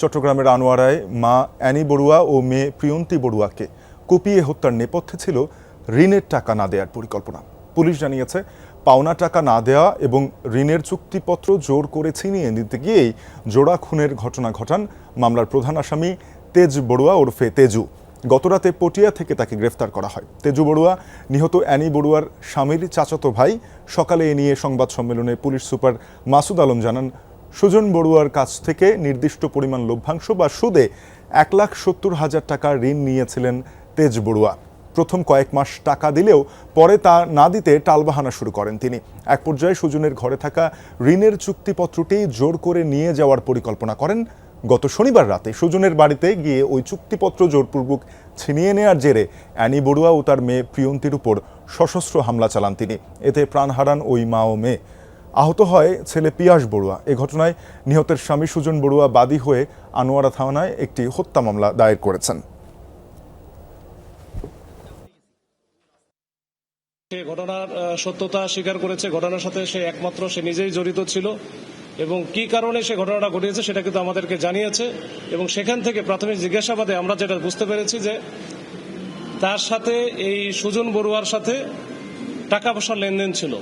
চট্টগ্রামের আনোয়ারায় মা অ্যানি বড়ুয়া ও মেয়ে প্রিয়ন্তী বড়ুয়াকে কুপিয়ে হত্যার নেপথ্যে ছিল ঋণের টাকা না দেওয়ার পরিকল্পনা। পুলিশ জানিয়েছে, পাওনা টাকা না দেওয়া এবং ঋণের চুক্তিপত্র জোর করে ছিনিয়ে নিতে গিয়েই জোড়া খুনের ঘটনা ঘটান মামলার প্রধান আসামি তেজ বড়ুয়া ওরফে তেজু। গতরাতে পটিয়া থেকে তাকে গ্রেফতার করা হয়। তেজু বড়ুয়া নিহত অ্যানি বড়ুয়ার স্বামীর চাচাতো ভাই। সকালে এ নিয়ে সংবাদ সম্মেলনে পুলিশ সুপার মাসুদ আলম জানান, সুজন বড়ুয়ার কাছ থেকে নির্দিষ্ট পরিমাণ লভ্যাংশ বা সুদে 1,70,000 টাকা ঋণ নিয়েছিলেন তেজ বড়ুয়া। প্রথম কয়েক মাস টাকা দিলেও পরে তা না দিতে টালবাহানা শুরু করেন তিনি। এক পর্যায়ে সুজনের ঘরে থাকা ঋণের চুক্তিপত্রটি জোর করে নিয়ে যাওয়ার পরিকল্পনা করেন। গত শনিবার রাতে সুজনের বাড়িতে গিয়ে ওই চুক্তিপত্র জোরপূর্বক ছিনিয়ে নেওয়ার জেরে অ্যানি বড়ুয়া ও তার মেয়ে প্রিয়ন্তীর উপর সশস্ত্র হামলা চালান তিনি। এতে প্রাণ হারান ওই মা ও মেয়ে। আহত হয় ছেলে পিয়াস বড়ুয়া। এ ঘটনায় নিহতের স্বামী সুজন বড়ুয়া বাদী হয়ে আনোয়ারা থানায় একটি হত্যা মামলা দায়ের করেছেন। সে ঘটনার সত্যতা স্বীকার করেছে। ঘটনার সাথে সে একমাত্র সে নিজেই জড়িত ছিল এবং কি কারণে সে ঘটনাটা ঘটিয়েছে সেটা কিন্তু আমাদেরকে জানিয়েছে। এবং সেখান থেকে প্রাথমিক জিজ্ঞাসাবাদে আমরা যেটা বুঝতে পেরেছি যে তার সাথে এই সুজন বড়ুয়ার সাথে টাকা পয়সার লেনদেন ছিল।